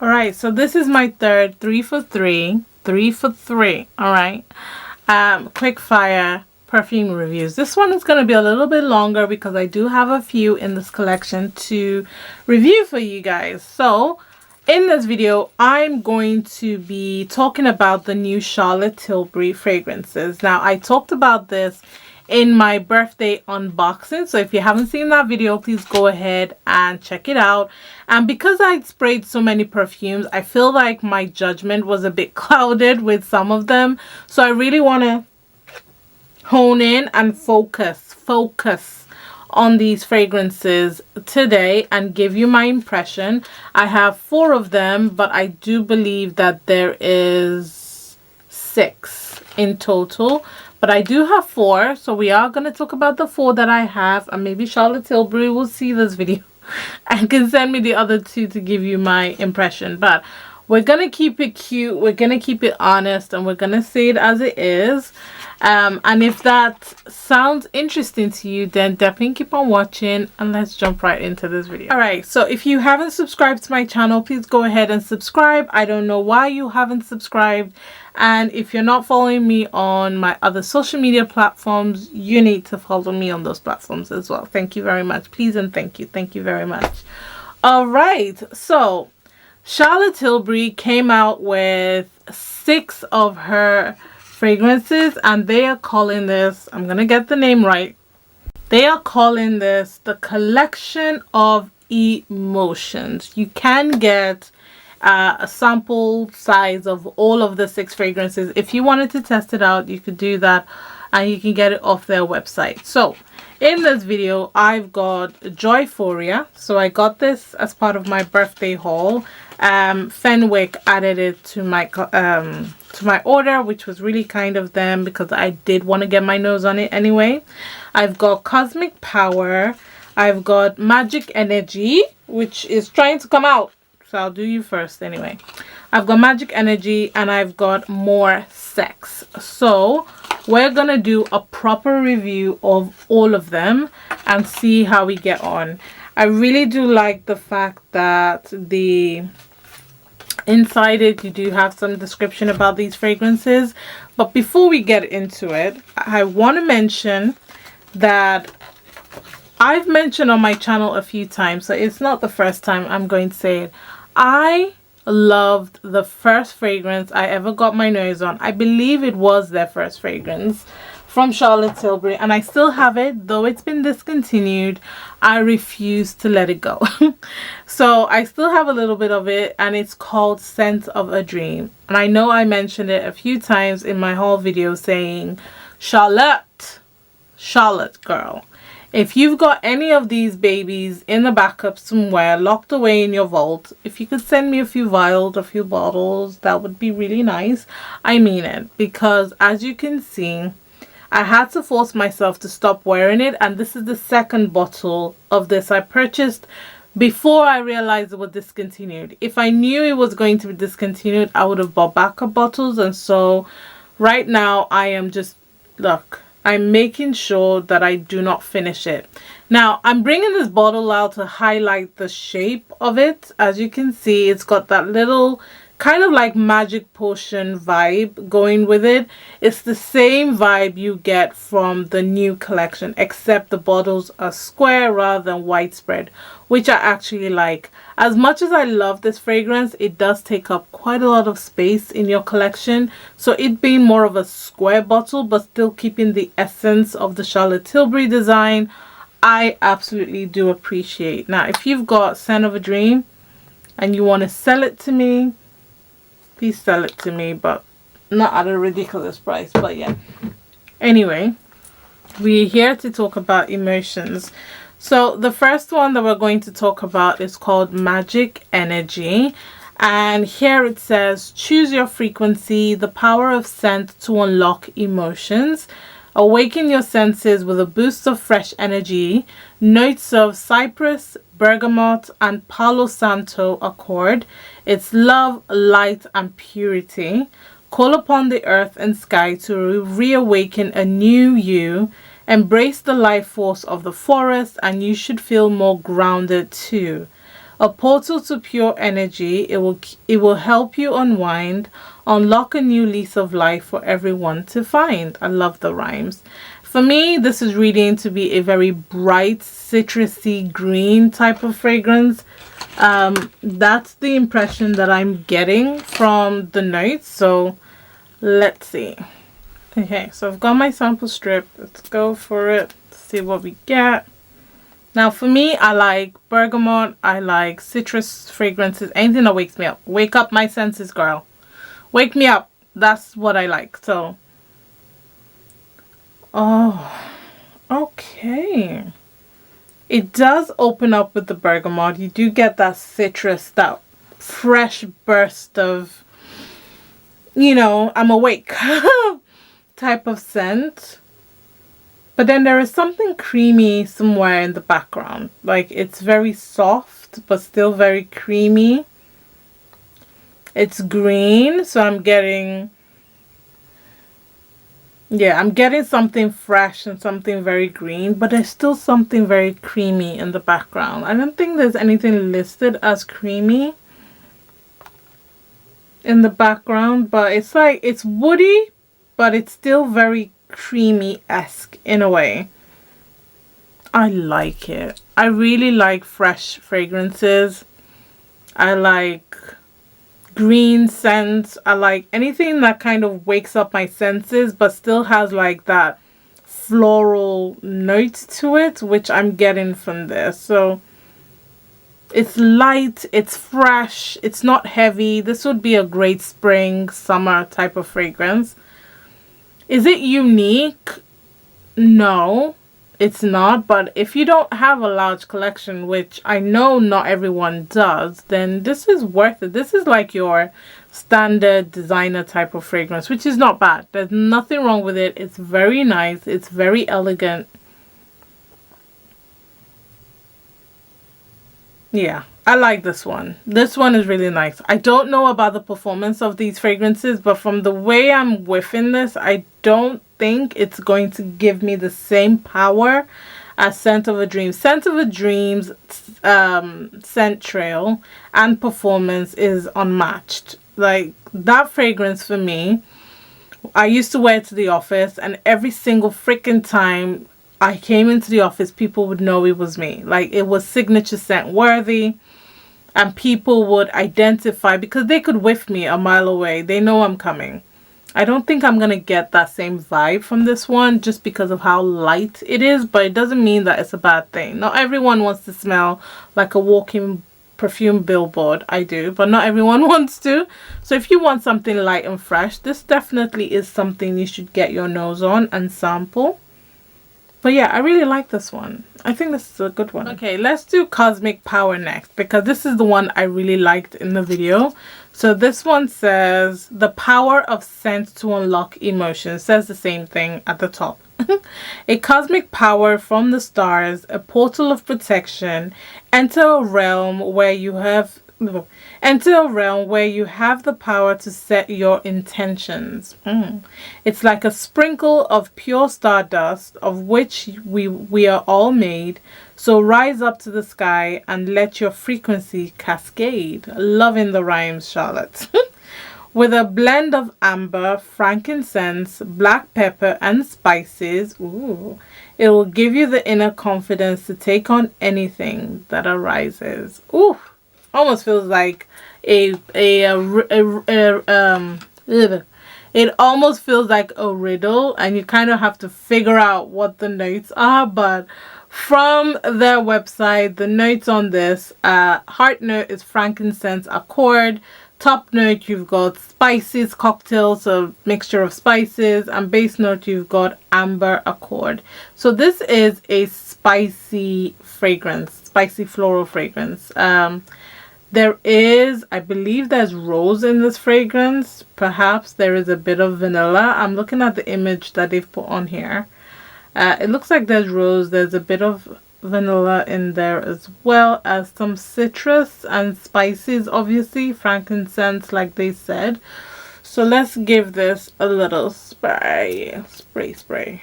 All right, so this is my third 3 for 3, 3 for 3. All right, quick fire perfume reviews. This one is going to be a little bit longer because I do have a few in this collection to review for you guys. So in this video, I'm going to be talking about the new Charlotte Tilbury fragrances. Now, I talked about this in my birthday unboxing, so if you haven't seen that video, please go ahead and check it out. And because I sprayed so many perfumes, I feel like my judgment was a bit clouded with some of them, so I really want to hone in and focus on these fragrances today and give you my impression. I have 4 of them, but I do believe that there is 6 in total, but I do have 4, so we are going to talk about the 4 that I have, and maybe Charlotte Tilbury will see this video and can send me the other 2 to give you my impression. But we're going to keep it cute, we're going to keep it honest, and we're going to say it as it is. And if that sounds interesting to you, then definitely keep on watching, and let's jump right into this video. Alright, so if you haven't subscribed to my channel, please go ahead and subscribe. I don't know why you haven't subscribed, and if you're not following me on my other social media platforms, you need to follow me on those platforms as well. Thank you very much. Please and thank you very much. Alright, so Charlotte Tilbury came out with 6 of her fragrances, and they are calling this, I'm gonna get the name right, they are calling this the collection of emotions. You can get a sample size of all of the 6 fragrances. If you wanted to test it out, you could do that, and you can get it off their website. So in this video, I've got Joyphoria. So I got this as part of my birthday haul. Fenwick added it to my order, which was really kind of them because I did want to get my nose on it anyway. I've got Cosmic Power. I've got Magic Energy, which is trying to come out, so I'll do you first anyway. I've got Magic Energy, and I've got More Sex. So we're gonna do a proper review of all of them and see how we get on. I really do like the fact that the inside it, you do have some description about these fragrances. But before we get into it, I want to mention that I've mentioned on my channel a few times, so it's not the first time I'm going to say it. I loved the first fragrance I ever got my nose on. I believe it was their first fragrance from Charlotte Tilbury, and I still have it, though it's been discontinued. I refuse to let it go. So I still have a little bit of it, and it's called Scent of a Dream. And I know I mentioned it a few times in my haul video saying, Charlotte girl, if you've got any of these babies in the backup somewhere locked away in your vault, if you could send me a few vials, a few bottles, that would be really nice. I mean it, because as you can see, I had to force myself to stop wearing it, and this is the second bottle of this I purchased before I realized it was discontinued. If I knew it was going to be discontinued, I would have bought backup bottles. And so right now I am just, look, I'm making sure that I do not finish it. Now I'm bringing this bottle out to highlight the shape of it. As you can see, it's got that little kind of like magic potion vibe going with it. It's the same vibe you get from the new collection, except the bottles are square rather than widespread, which I actually like. As much as I love this fragrance, it does take up quite a lot of space in your collection, so it being more of a square bottle but still keeping the essence of the Charlotte Tilbury design, I absolutely do appreciate. Now if you've got Scent of a Dream and you want to sell it to me, please sell it to me, but not at a ridiculous price. But yeah, anyway, we're here to talk about emotions. So the first one that we're going to talk about is called Magic Energy, and here it says, choose your frequency, the power of scent to unlock emotions. Awaken your senses with a boost of fresh energy. Notes of cypress, bergamot, and Palo Santo accord. It's love, light, and purity. Call upon the earth and sky to reawaken a new you. Embrace the life force of the forest, and you should feel more grounded too. A portal to pure energy. It will help you unwind, unlock a new lease of life for everyone to find. I love the rhymes. For me, this is reading to be a very bright, citrusy green type of fragrance. That's the impression that I'm getting from the notes. So let's see. Okay, so I've got my sample strip. Let's go for it. See what we get. Now for me, I like bergamot. I like citrus fragrances. Anything that wakes me up. Wake up my senses, girl. Wake me up. That's what I like. So, oh, okay. It does open up with the bergamot. You do get that citrus, that fresh burst of, you know, I'm awake type of scent. But then there is something creamy somewhere in the background. Like, it's very soft, but still very creamy. It's green, so I'm getting... yeah, I'm getting something fresh and something very green, but there's still something very creamy in the background. I don't think there's anything listed as creamy in the background, but it's like, it's woody, but it's still very creamy-esque in a way. I like it. I really like fresh fragrances. I like green scents. I like anything that kind of wakes up my senses but still has like that floral note to it, which I'm getting from this. So it's light, it's fresh, it's not heavy. This would be a great spring, summer type of fragrance. Is it unique? No, it's not. But if you don't have a large collection, which I know not everyone does, then this is worth it. This is like your standard designer type of fragrance, which is not bad. There's nothing wrong with it. It's very nice. It's very elegant. Yeah, I like this one. This one is really nice. I don't know about the performance of these fragrances, but from the way I'm whiffing this, I don't think it's going to give me the same power as Scent of a Dream. Scent of a Dream's scent trail and performance is unmatched. Like, that fragrance for me, I used to wear it to the office, and every single freaking time I came into the office, people would know it was me. Like, it was signature scent worthy, and people would identify because they could whiff me a mile away. They know I'm coming. I don't think I'm going to get that same vibe from this one just because of how light it is, but it doesn't mean that it's a bad thing. Not everyone wants to smell like a walking perfume billboard. I do, but not everyone wants to. So if you want something light and fresh, this definitely is something you should get your nose on and sample. But yeah, I really like this one. I think this is a good one. Okay, let's do Cosmic Power next, because this is the one I really liked in the video. So this one says, the power of scent to unlock emotion. It says the same thing at the top. A cosmic power from the stars, a portal of protection. Enter a realm where you have the power to set your intentions. It's like a sprinkle of pure stardust, of which we are all made. So rise up to the sky and let your frequency cascade. Loving the rhymes, Charlotte. With a blend of amber, frankincense, black pepper, and spices, it will give you the inner confidence to take on anything that arises. Almost feels like it almost feels like a riddle, and you kind of have to figure out what the notes are. But from their website, the notes on this, heart note is frankincense accord. Top note, you've got spices, cocktails, a mixture of spices, and base note, you've got amber accord. So this is a spicy fragrance, spicy floral fragrance. There is, I believe there's rose in this fragrance. Perhaps there is a bit of vanilla. I'm looking at the image that they've put on here. It looks like there's rose. There's a bit of vanilla in there, as well as some citrus and spices, obviously. Frankincense, like they said. So let's give this a little spray. Spray.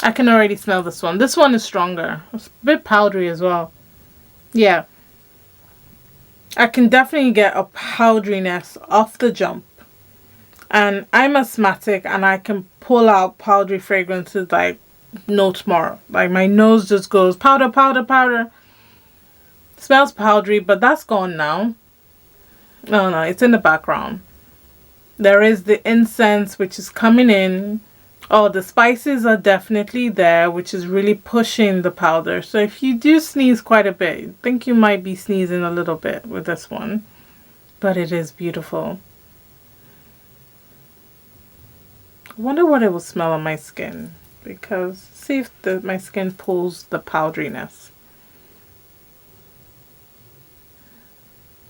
I can already smell this one. This one is stronger. It's a bit powdery as well. Yeah. I can definitely get a powderiness off the jump. And I'm asthmatic and I can pull out powdery fragrances like no tomorrow. Like my nose just goes powder, powder, powder. Smells powdery, but that's gone now. No, no, it's in the background. There is the incense which is coming in. Oh, the spices are definitely there, which is really pushing the powder. So if you do sneeze quite a bit, I think you might be sneezing a little bit with this one. But it is beautiful. I wonder what it will smell on my skin. Because see if my skin pulls the powderiness.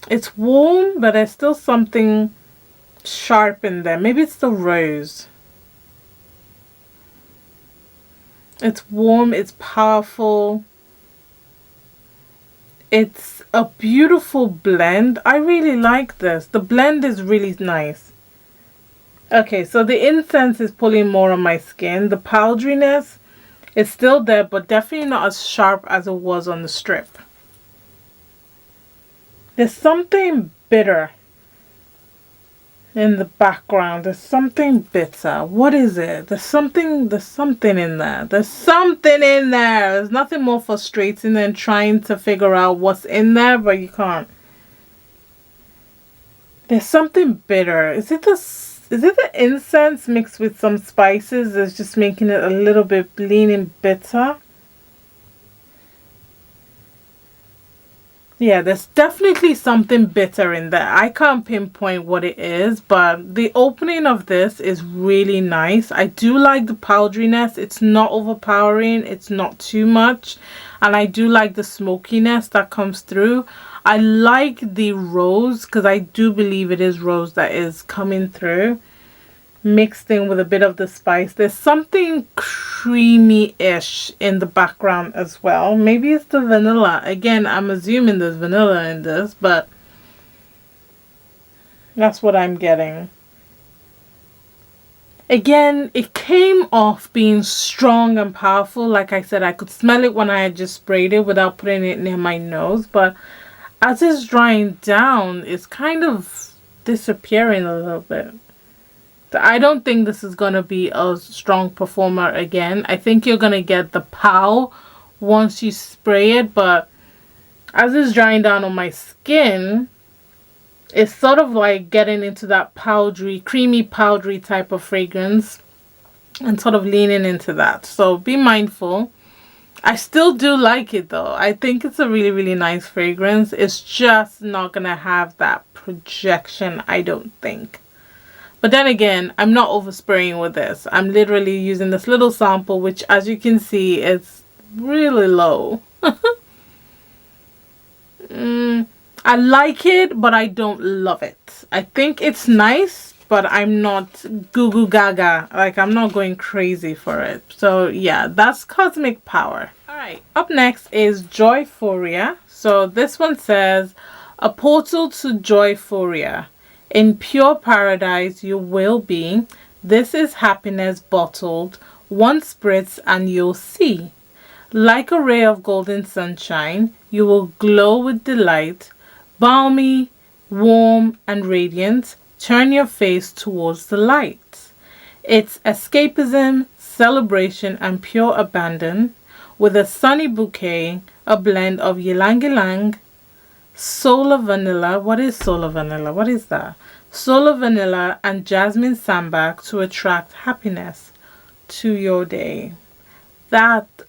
It's warm, but there's still something sharp in there. Maybe it's the rose. It's warm, it's powerful. It's a beautiful blend. I really like this. The blend is really nice. Okay, so the incense is pulling more on my skin. The powderiness is still there, but definitely not as sharp as it was on the strip. There's something bitter in the background. There's something bitter. What is it? There's something in there. There's something in there. There's nothing more frustrating than trying to figure out what's in there, but you can't. There's something bitter. Is it the incense mixed with some spices that's just making it a little bit leaning bitter? Yeah, there's definitely something bitter in there. I can't pinpoint what it is, but the opening of this is really nice. I do like the powderiness. It's not overpowering. It's not too much. And I do like the smokiness that comes through. I like the rose because I do believe it is rose that is coming through, mixed in with a bit of the spice. There's something creamy-ish in the background as well. Maybe it's the vanilla. Again, I'm assuming there's vanilla in this, but that's what I'm getting. Again, it came off being strong and powerful. Like I said, I could smell it when I had just sprayed it without putting it near my nose, but as it's drying down, it's kind of disappearing a little bit. I don't think this is going to be a strong performer again. I think you're going to get the pow once you spray it, but as it's drying down on my skin, it's sort of like getting into that powdery, creamy powdery type of fragrance and sort of leaning into that. So be mindful. I still do like it though. I think it's a really, really nice fragrance. It's just not going to have that projection, I don't think. But then again, I'm not overspraying with this. I'm literally using this little sample, which as you can see, it's really low. I like it, but I don't love it. I think it's nice, but I'm not goo goo gaga. Like, I'm not going crazy for it. So yeah, that's Cosmic Power. Alright, up next is Joyphoria. So this one says, a portal to Joyphoria. In pure paradise you will be. This is happiness bottled. One spritz and you'll see. Like a ray of golden sunshine, you will glow with delight. Balmy, warm, and radiant. Turn your face towards the light. It's escapism, celebration, and pure abandon. With a sunny bouquet, a blend of ylang ylang, solar vanilla. What is solar vanilla? What is that? Solar vanilla and jasmine sambac to attract happiness to your day.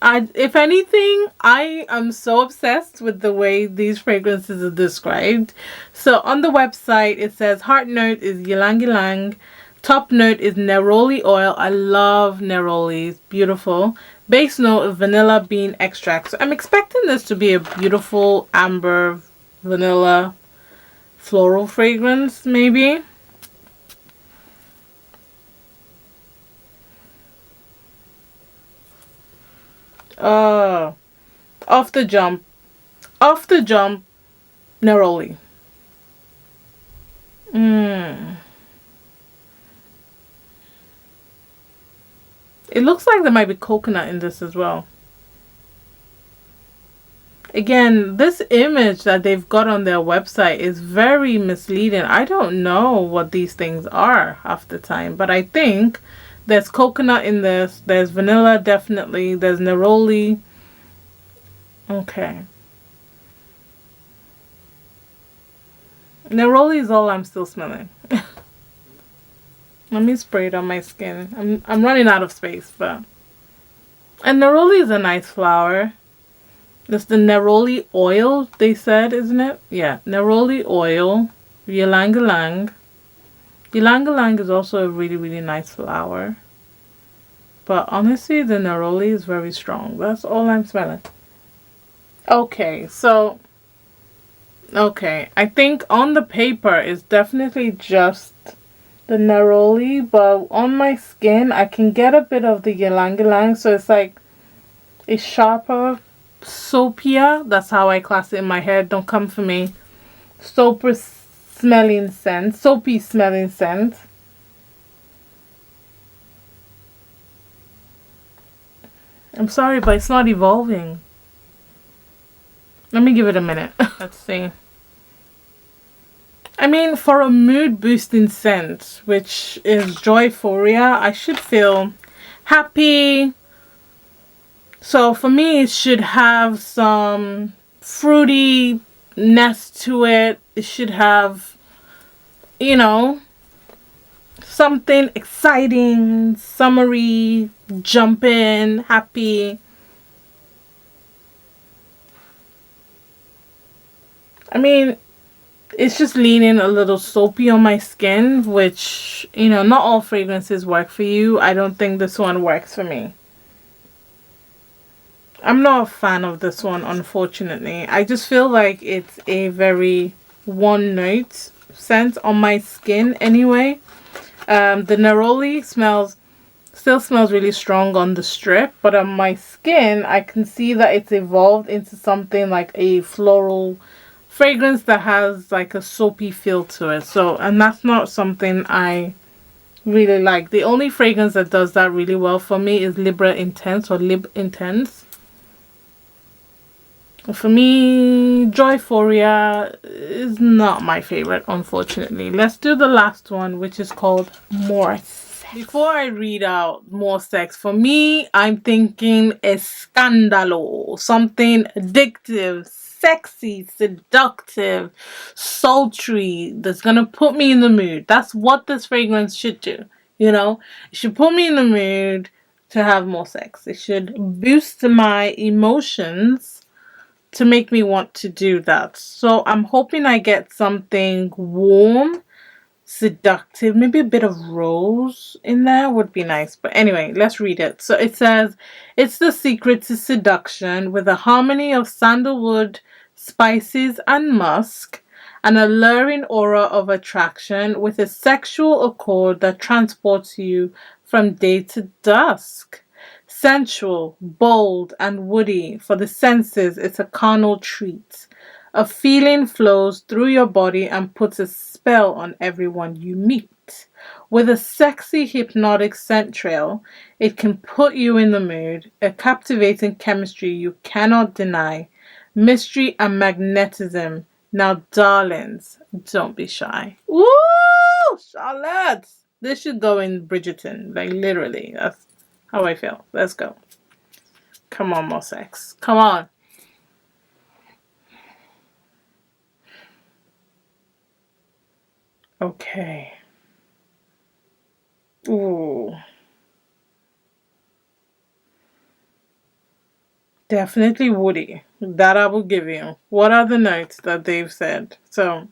If anything, I am so obsessed with the way these fragrances are described. So on the website, it says heart note is ylang ylang. Top note is neroli oil. I love neroli. It's beautiful. Base note of vanilla bean extract. So I'm expecting this to be a beautiful amber vanilla floral fragrance, maybe. Off the jump, neroli. It looks like there might be coconut in this as well. Again, this image that they've got on their website is very misleading. I don't know what these things are half the time, but I think there's coconut in this. There's vanilla, definitely. There's neroli. Okay. Neroli is all I'm still smelling. Let me spray it on my skin. I'm running out of space, but... And neroli is a nice flower. That's the neroli oil, they said, isn't it? Yeah, neroli oil. Ylang ylang. Ylang ylang is also a really, really nice flower. But honestly, the neroli is very strong. That's all I'm smelling. Okay, so... Okay, I think on the paper it's definitely just the neroli, but on my skin I can get a bit of the ylang ylang, so it's like a sharper, soapier. That's how I class it in my head. Don't come for me. Soapy smelling scent. I'm sorry, but it's not evolving. Let me give it a minute. Let's see. I mean, for a mood boosting scent, which is Joyphoria, I should feel happy. So for me, it should have some fruitiness to it. It should have, you know, something exciting, summery, jumping, happy. I mean, it's just leaning a little soapy on my skin, which, you know, not all fragrances work for you. I don't think this one works for me. I'm not a fan of this one, unfortunately. I just feel like it's a very one-note scent on my skin anyway. The neroli still smells really strong on the strip, but on my skin, I can see that it's evolved into something like a floral fragrance that has like a soapy feel to it. So, and that's not something I really like. The only fragrance that does that really well for me is Libra Intense or Lib Intense. For me, Joyphoria is not my favorite, unfortunately. Let's do the last one, which is called More Sex. Before I read out More Sex, for me, I'm thinking Escandalo. Something addictive, sexy, seductive, sultry, that's gonna put me in the mood. That's what this fragrance should do. You know, it should put me in the mood to have more sex. It should boost my emotions to make me want to do that. So I'm hoping I get something warm, seductive, maybe a bit of rose in there would be nice. But anyway, let's read it. So it says, it's the secret to seduction with a harmony of sandalwood, spices, and musk, an alluring aura of attraction with a sexual accord that transports you from day to dusk. Sensual, bold, and woody. For the senses, it's a carnal treat. A feeling flows through your body and puts a spell on everyone you meet. With a sexy, hypnotic scent trail, it can put you in the mood. A captivating chemistry you cannot deny. Mystery and magnetism. Now, darlings, don't be shy. Woo! Charlotte! This should go in Bridgerton. Like, literally. That's how I feel. Let's go. Come on, more sex. Come on. Okay. Ooh. Definitely woody. That I will give you. What are the notes that they've said? So,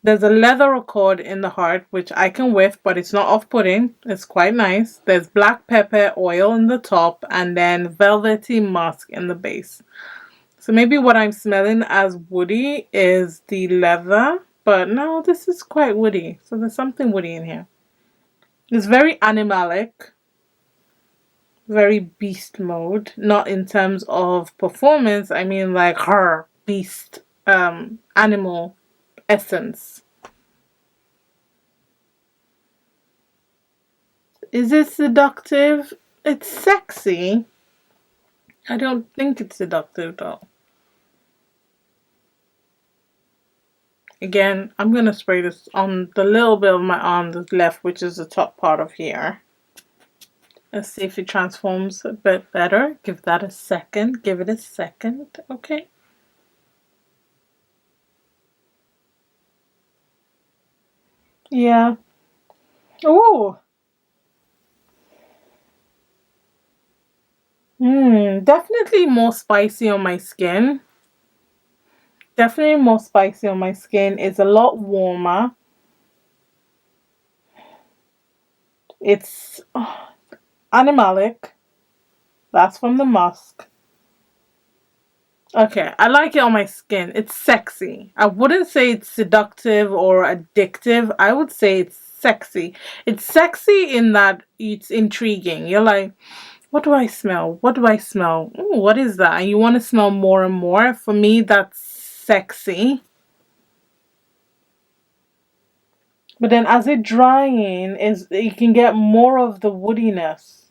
there's a leather accord in the heart, which I can whiff, but it's not off-putting. It's quite nice. There's black pepper oil in the top, and then velvety musk in the base. So maybe what I'm smelling as woody is the leather, but no, this is quite woody. So there's something woody in here. It's very animalic, very beast mode. Not in terms of performance, I mean like her beast, animal essence. Is it seductive? It's sexy. I don't think it's seductive though. Again, I'm going to spray this on the little bit of my arm that's left, which is the top part of here. Let's see if it transforms a bit better. Give that a second. Give it a second. Okay. Yeah. Ooh. Definitely more spicy on my skin. Definitely more spicy on my skin. It's a lot warmer. It's animalic. That's from the musk. Okay, I like it on my skin. It's sexy. I wouldn't say it's seductive or addictive. I would say it's sexy. It's sexy in that it's intriguing. You're like, what do I smell? What do I smell? Ooh, what is that? And you want to smell more and more. For me, that's sexy. But then as it drying, you can get more of the woodiness.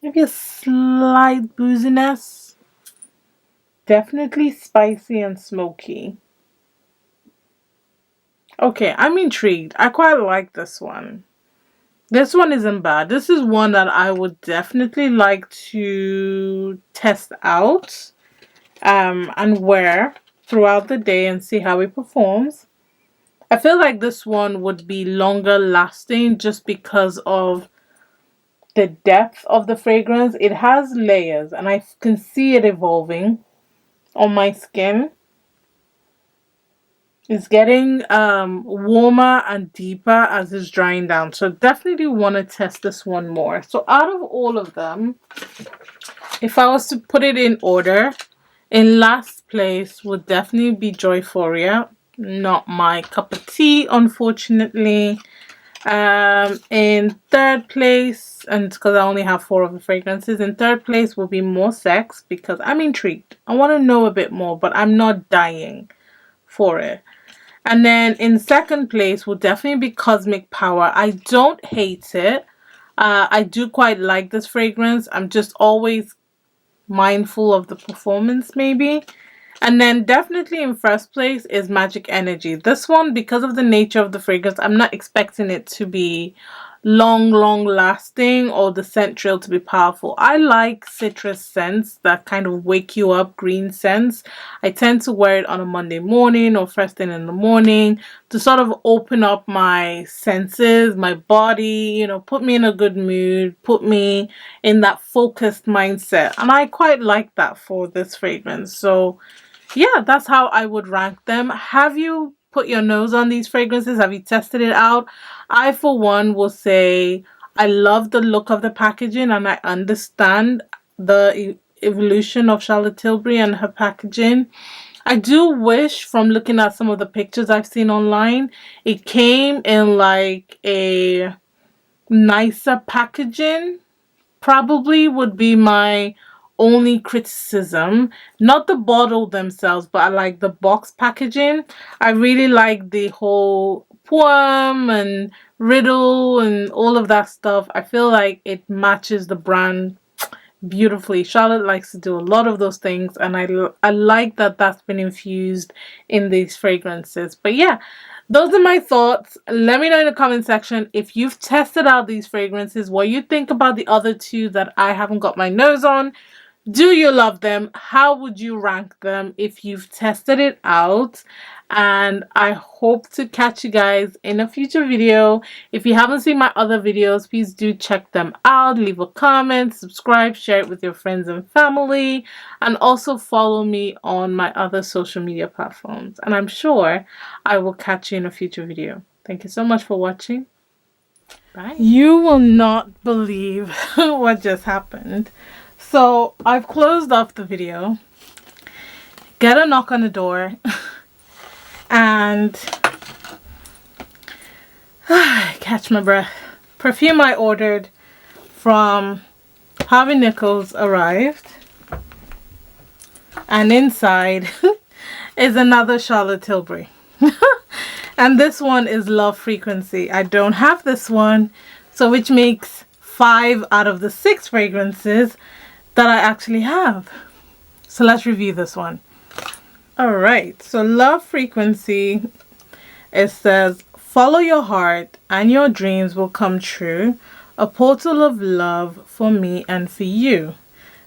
Maybe a slight booziness. Definitely spicy and smoky. Okay, I'm intrigued. I quite like this one. This one isn't bad. This is one that I would definitely like to test out and wear throughout the day and see how it performs. I feel like this one would be longer lasting just because of the depth of the fragrance. It has layers and I can see it evolving on my skin. It's getting warmer and deeper as it's drying down. So definitely want to test this one more. So out of all of them, if I was to put it in order, in last place would definitely be Joyphoria. Not my cup of tea, unfortunately. In third place, and because I only have 4 of the fragrances, in third place will be More Sex because I'm intrigued. I want to know a bit more, but I'm not dying for it. And then in second place will definitely be Cosmic Power. I don't hate it. I do quite like this fragrance. I'm just always mindful of the performance maybe. And then definitely in first place is Magic Energy. This one, because of the nature of the fragrance, I'm not expecting it to be long lasting or the scent trail to be powerful. I like citrus scents that kind of wake you up, green scents. I tend to wear it on a Monday morning or first thing in the morning to sort of open up my senses, my body, you know, put me in a good mood, put me in that focused mindset. And I quite like that for this fragrance. So yeah, that's how I would rank them. Have you put your nose on these fragrances? Have you tested it out? I, for one, will say I love the look of the packaging and I understand the evolution of Charlotte Tilbury and her packaging. I do wish, from looking at some of the pictures I've seen online, it came in like a nicer packaging. Probably would be my only criticism. Not the bottle themselves, but I like the box packaging. I really like the whole poem and riddle and all of that stuff. I feel like it matches the brand beautifully. Charlotte likes to do a lot of those things, and I like that that's been infused in these fragrances. But yeah, those are my thoughts. Let me know in the comment section if you've tested out these fragrances, what you think about the other 2 that I haven't got my nose on. Do you love them? How would you rank them if you've tested it out? And I hope to catch you guys in a future video. If you haven't seen my other videos, please do check them out. Leave a comment, subscribe, share it with your friends and family, and also follow me on my other social media platforms. And I'm sure I will catch you in a future video. Thank you so much for watching. Bye. You will not believe what just happened. So I've closed off the video, get a knock on the door, and catch my breath. Perfume I ordered from Harvey Nichols arrived, and inside is another Charlotte Tilbury. And this one is Love Frequency. I don't have this one, so which makes 5 out of the 6 fragrances that I actually have. So let's review this one. Alright, so Love Frequency, it says, follow your heart and your dreams will come true. A portal of love for me and for you.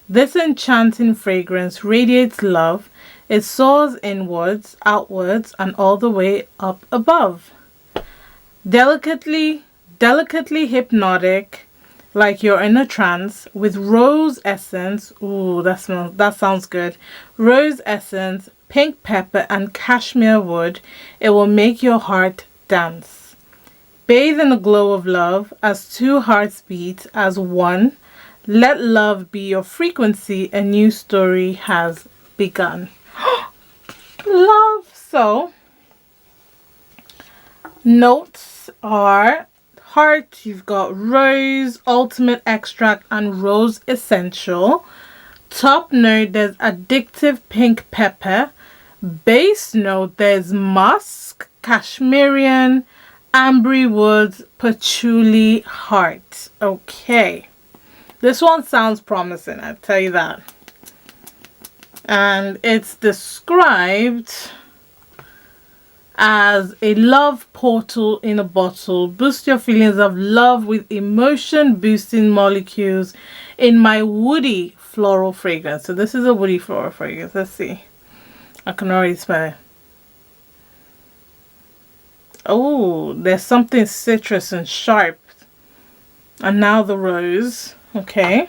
This enchanting fragrance radiates love. It soars inwards, outwards, and all the way up above. Delicately hypnotic, like you're in a trance, with rose essence. Ooh, that sounds good. Rose essence, pink pepper, and cashmere wood. It will make your heart dance. Bathe in the glow of love as 2 hearts beat as one. Let love be your frequency. A new story has begun. Love. So, notes are heart, you've got rose, ultimate extract, and rose essential. Top note, there's addictive pink pepper. Base note, there's musk, cashmerian, ambery woods, patchouli, heart. Okay, this one sounds promising, I'll tell you that. And it's described as a love portal in a bottle. Boost your feelings of love with emotion boosting molecules in my woody floral fragrance. So this is a woody floral fragrance. Let's see. I can already smell it. Oh, there's something citrus and sharp. And now the rose. Okay.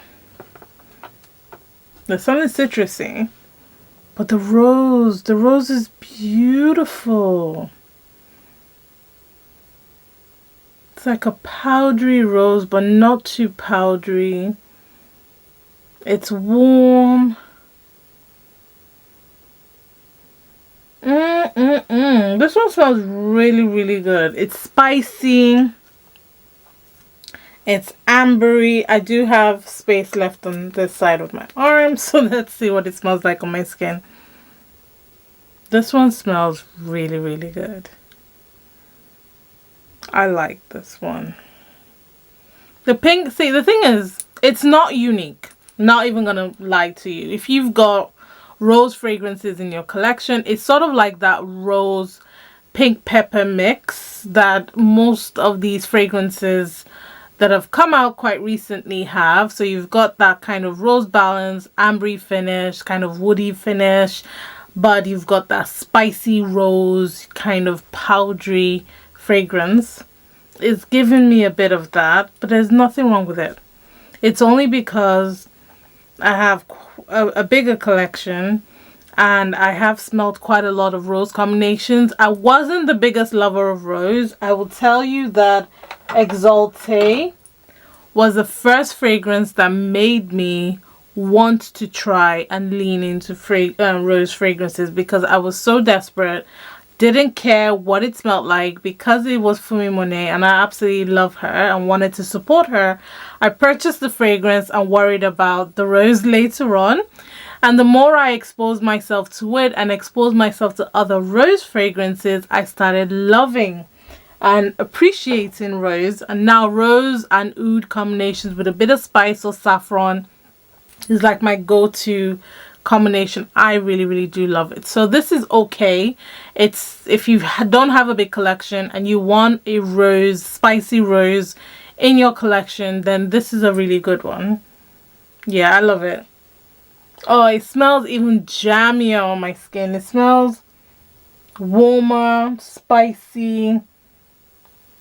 There's something citrusy. But the rose is beautiful. It's like a powdery rose, but not too powdery. It's warm. This one smells really, really good. It's spicy. It's ambery. I do have space left on this side of my arm, so let's see what it smells like on my skin. This one smells really, really good. I like this one. The pink, see, the thing is, it's not unique. Not even gonna lie to you. If you've got rose fragrances in your collection, it's sort of like that rose pink pepper mix that most of these fragrances that have come out quite recently have. So you've got that kind of rose balance, ambery finish, kind of woody finish, but you've got that spicy rose kind of powdery fragrance. It's giving me a bit of that, but there's nothing wrong with it. It's only because I have a bigger collection and I have smelled quite a lot of rose combinations. I wasn't the biggest lover of rose. I will tell you that Exalte was the first fragrance that made me want to try and lean into rose fragrances because I was so desperate. Didn't care what it smelled like because it was Fumi Monet and I absolutely love her and wanted to support her. I purchased the fragrance and worried about the rose later on. And the more I exposed myself to it and exposed myself to other rose fragrances, I started loving and appreciating rose. And now rose and oud combinations with a bit of spice or saffron is like my go-to combination. I really, really do love it. So this is okay. It's if you don't have a big collection and you want a rose, spicy rose in your collection, then this is a really good one. Yeah, I love it. Oh, it smells even jammier on my skin. It smells warmer, spicy,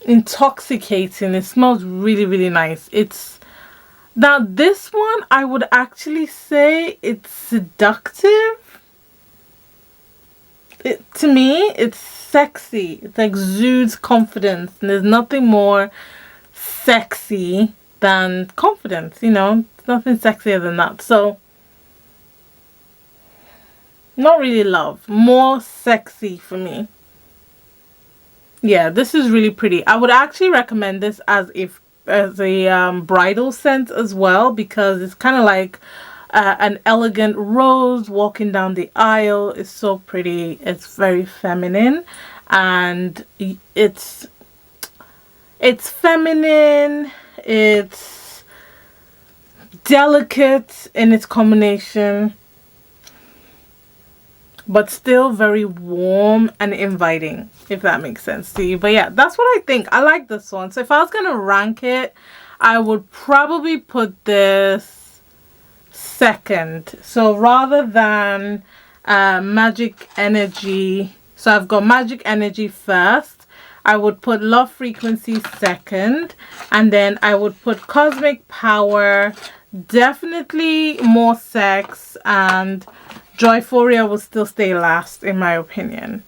intoxicating. It smells really, really nice. It's now this one I would actually say it's seductive. To me, it's sexy. It exudes confidence, and there's nothing more sexy than confidence. You know, there's nothing sexier than that. So not really love, more sexy for me. Yeah, this is really pretty. I would actually recommend this as a bridal scent as well, because it's kind of like an elegant rose walking down the aisle. It's so pretty. It's very feminine, and it's feminine. It's delicate in its combination, but still very warm and inviting, if that makes sense to you. But yeah, that's what I think. I like this one. So if I was gonna rank it, I would probably put this second. So rather than Magic Energy, so I've got Magic Energy first, I would put Love Frequency second, and then I would put Cosmic Power, definitely More Sex, and Joyphoria will still stay last in my opinion.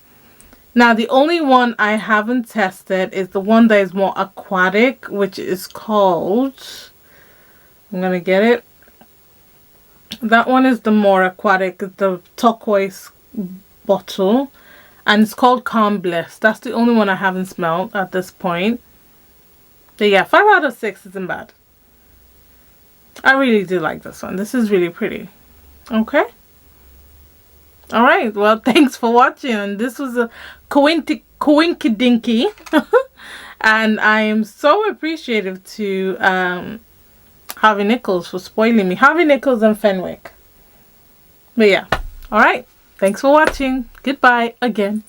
Now the only one I haven't tested is the one that is more aquatic, which is called, I'm gonna get it. That one is the more aquatic, the turquoise bottle, and it's called Calm Bliss. That's the only one I haven't smelled at this point. But yeah, 5 out of 6 isn't bad. I really do like this one. This is really pretty. Okay. Alright, well, thanks for watching. And this was a coinkydinky. And I am so appreciative to Harvey Nichols for spoiling me. Harvey Nichols and Fenwick. But yeah, alright. Thanks for watching. Goodbye again.